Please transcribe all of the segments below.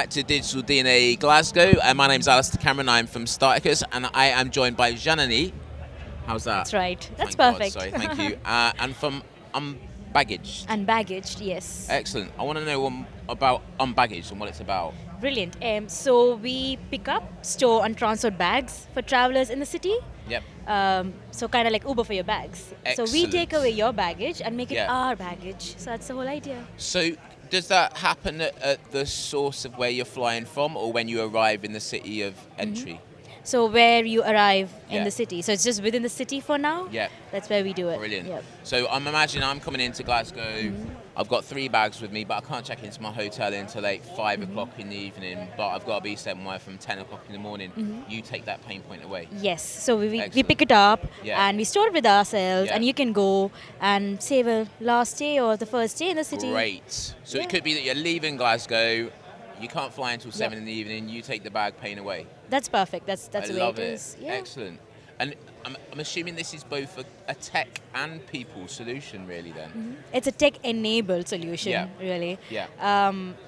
back to Digital DNA Glasgow. My name's Alastair Cameron. I'm from Strathclyde, and I am joined by Janani. How's that? That's right. That's Thank God, perfect. sorry, thank you. And from Unbaggaged. Unbaggaged, yes. Excellent. I want to know about Unbaggaged and what it's about. Brilliant. So we pick up, store, and transport bags for travelers in the city. Yep. So kind of like Uber for your bags. So we take Excellent. away your baggage and make it Yeah. our baggage. So that's the whole idea. So does that happen at the source of where you're flying from, or when you arrive in the city of entry? So where you arrive Yeah. in the city. So it's just within the city for now. Yeah. That's where we do it. Brilliant. Yep. So I'm imagining I'm coming into Glasgow. I've got 3 bags with me, but I can't check into my hotel until like 5 o'clock in the evening. But I've got to be somewhere from 10 o'clock in the morning. You take that pain point away. Yes. So we Excellent. pick it up Yeah. and we store it with ourselves, Yeah. and you can go and save a last day or the first day in the city. Great. So Yeah. it could be that you're leaving Glasgow. You can't fly until 7 in the evening. You take the bag, pain away. That's perfect. That's I the way love it it. is. Yeah. Excellent. And I'm assuming this is both a tech and people solution, really. Then. It's a tech-enabled solution, Yeah. really. Yeah.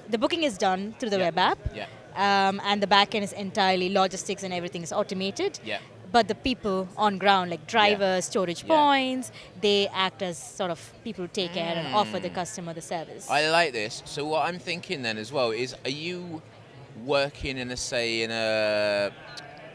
The booking is done through the Yeah. web app, Yeah. and the backend is entirely logistics and everything is automated. Yeah. But the people on ground, like drivers, storage Yeah. points, they act as sort of people who take care and offer the customer the service. I like this. So what I'm thinking then as well is, are you working in a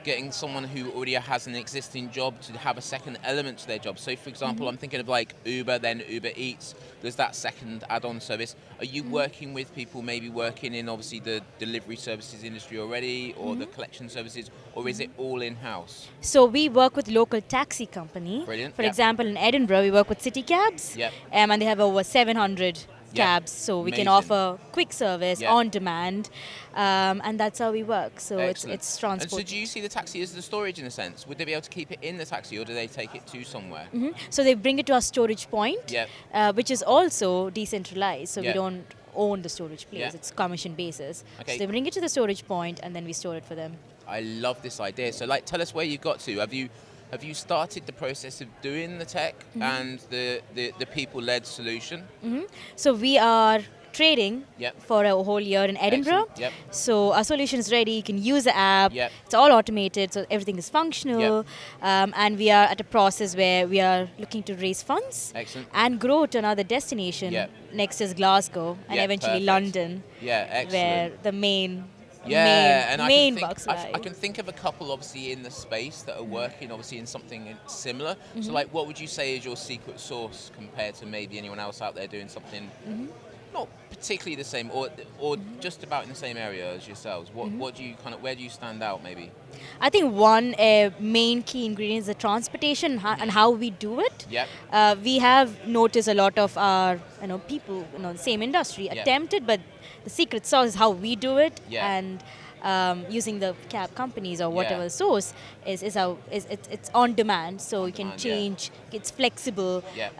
getting someone who already has an existing job to have a second element to their job? So for example, I'm thinking of like Uber, then Uber Eats. There's that second add-on service. Are you working with people maybe working in obviously the delivery services industry already, or the collection services, or is it all in-house? So we work with local taxi company. Brilliant, For yeah. example, in Edinburgh, we work with City Cabs, Yep. and they have over 700 Yeah. cabs, so we can Amazing. offer quick service Yeah. on demand, and that's how we work. So Excellent. it's transport. And so do you see the taxi as the storage in a sense? Would they be able to keep it in the taxi, or do they take it to somewhere? So they bring it to our storage point, Yep. which is also decentralized. So Yeah. we don't own the storage place; Yeah. it's commission basis. Okay. So they bring it to the storage point, and then we store it for them. I love this idea. So, like, tell us where you got to. Have you started the process of doing the tech and the people-led solution? So we are trading Yep. for a whole year in Edinburgh. Excellent. Yep. So our solution is ready. You can use the app. Yep. It's all automated, so everything is functional. And we are at a process where we are looking to raise funds Excellent. and grow to another destination. Yep. Next is Glasgow, and Yep, eventually perfect. London, Yeah, excellent. where the main and main I bucks can lie. think, I can think of a couple obviously in the space that are working obviously in something similar. So, like, what would you say is your secret sauce compared to maybe anyone else out there doing something not particularly the same, or just about in the same area as yourselves? What do you where do you stand out maybe? I think one main key ingredient is the transportation and how we do it. Yep. We have noticed a lot of our people in the same industry Yep. attempted, but the secret sauce is how we do it, Yeah. and using the cab companies or whatever Yeah. source is how it's on demand, so you can demand, yeah. change. It's flexible, Yeah.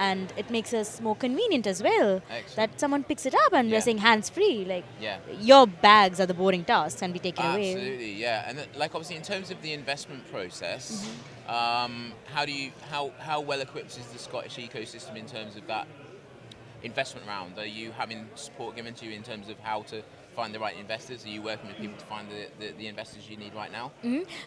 and it makes us more convenient as well. Excellent. That someone picks it up and Yeah. we're saying hands free, like Yeah. your bags are the boring tasks and we take it away. Absolutely, yeah. And like obviously in terms of the investment process, how well equipped is the Scottish ecosystem in terms of that investment round? Are you having support given to you in terms of how to find the right investors? Are you working with people to find the investors you need right now?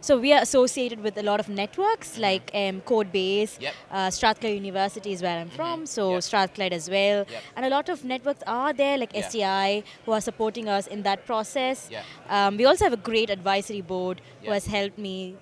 So we are associated with a lot of networks like Codebase, Yep. Strathclyde University is where I'm from, so Yep. Strathclyde as well. Yep. And a lot of networks are there like Yeah. STI who are supporting us in that process. Yeah. We also have a great advisory board who Yeah. has helped me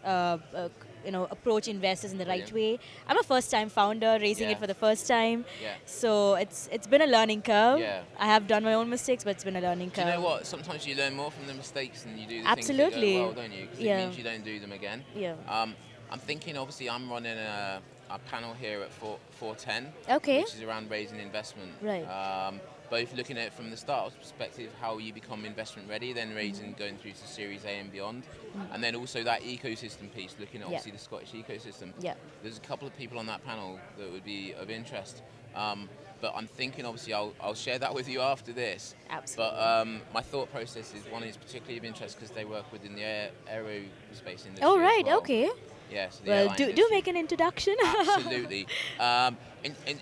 approach investors in the right Brilliant. way. I'm a first-time founder raising Yeah. it for the first time. Yeah. So it's been a learning curve. Yeah. I have done my own mistakes, but it's been a learning Do curve. you know what? Sometimes you learn more from the mistakes than you do the Absolutely. things that go well, don't you? Because Yeah. it means you don't do them again. Yeah. I'm thinking, obviously, I'm running a panel here at 410, Okay. which is around raising investment. Right. Both looking at it from the startup's perspective, how you become investment ready, then raising, going through to Series A and beyond, and then also that ecosystem piece, looking at Yeah. obviously the Scottish ecosystem. Yeah. There's a couple of people on that panel that would be of interest. But I'm thinking, obviously, I'll share that with you after this. Absolutely. But my thought process is one is particularly of interest because they work within the aerospace industry. Oh, as right. well. Okay. Yeah, so the Well, airline do industry. make an introduction. Absolutely.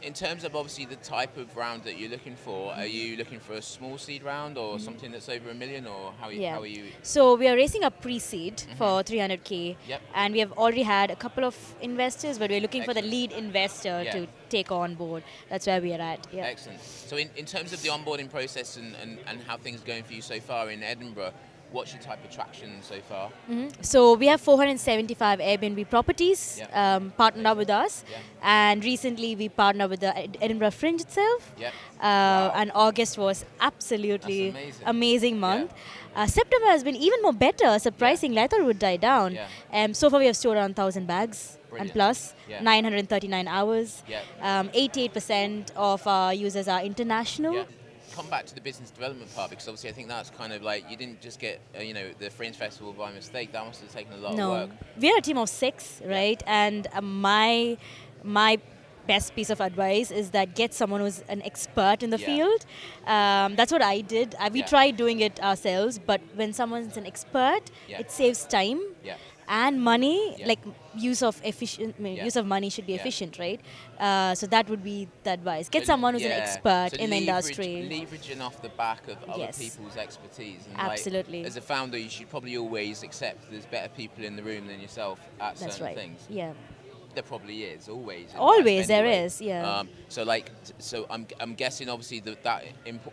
In terms of obviously the type of round that you're looking for, are you looking for a small seed round or something that's over $1 million, or how are you? So we are raising a pre-seed for 300K, Yep. and we have already had a couple of investors, but we're looking for the Excellent. lead investor Yeah. to take on board. That's where we are at. Yeah. Excellent. So in terms of the onboarding process and how things are going for you so far in Edinburgh, what's your type of traction so far? So we have 475 Airbnb properties Yeah. partnered up with us, Yeah. and recently we partnered with the Edinburgh Fringe itself. Yep. Wow. And August was absolutely That's amazing. amazing month. September has been even more better. Surprisingly, I thought it would die down. Yeah. So far we have stored around 1,000 bags Brilliant. and plus, Yeah. 939 hours. Yeah. 88% of our users are international. Yeah. Come back to the business development part, because obviously I think that's kind of like, you didn't just get the Fringe Festival by mistake. That must have taken a lot of work. We are a team of 6, right? And my best piece of advice is that get someone who's an expert in the field. That's what I did. We tried doing it ourselves, but when someone's an expert, it saves time and money. Like use of money should be efficient, right? So that would be the advice. Get someone who's an expert in the industry. Leveraging off the back of other people's expertise. And absolutely. As a founder, you should probably always accept there's better people in the room than yourself at certain things. Yeah. There probably is, always. Always, there is, yeah. So I'm guessing obviously that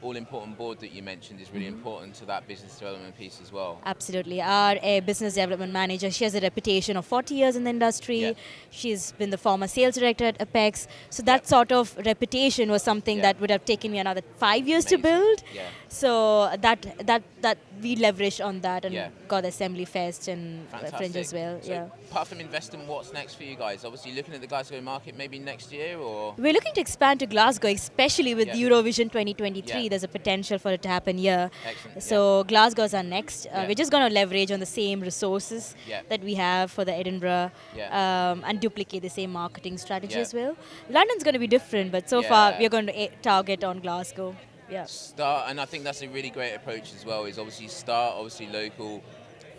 all-important board that you mentioned is really important to that business development piece as well. Absolutely. Our business development manager, she has a reputation of 40 years in the industry. Yeah. She's been the former sales director at Apex. So that sort of reputation was something that would have taken me another 5 years to build. Yeah. So that we leveraged on that and got Assembly Fest and Fringe as well. So apart from investing, what's next for you guys? Obviously looking at the Glasgow market maybe next year, or? We're looking to expand to Glasgow, especially with Eurovision 2023. There's a potential for it to happen here. Excellent. So Glasgow's our next. We're just going to leverage on the same resources that we have for the Edinburgh and duplicate the same marketing strategy as well. London's going to be different, but so far we're going to target on Glasgow. Yeah. Start, and I think that's a really great approach as well, is obviously start local,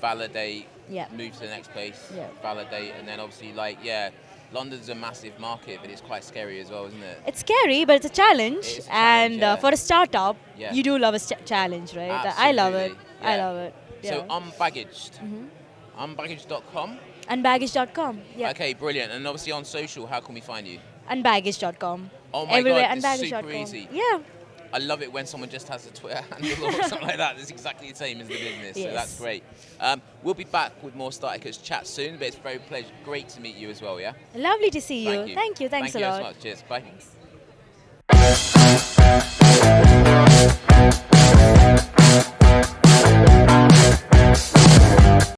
validate, move to the next place, validate, and then obviously London's a massive market, but it's quite scary as well, isn't it? It's scary, but it's a challenge. It's a challenge, and for a startup, you do love a challenge, right? Absolutely. I love it. Yeah. I love it. Yeah. So Unbaggaged, unbaggaged.com? Unbaggaged.com, yeah. Okay, brilliant. And obviously on social, how can we find you? Unbaggaged.com. Oh my Everywhere, God, this is super unbaggaged.com. easy. Yeah. I love it when someone just has a Twitter handle or something like that. It's exactly the same as the business, so that's great. We'll be back with more Starticus chat soon, but it's very great to meet you as well, yeah? Lovely to see you. Thank you. Thanks a lot. Thank you so much. Cheers. Bye. Thanks.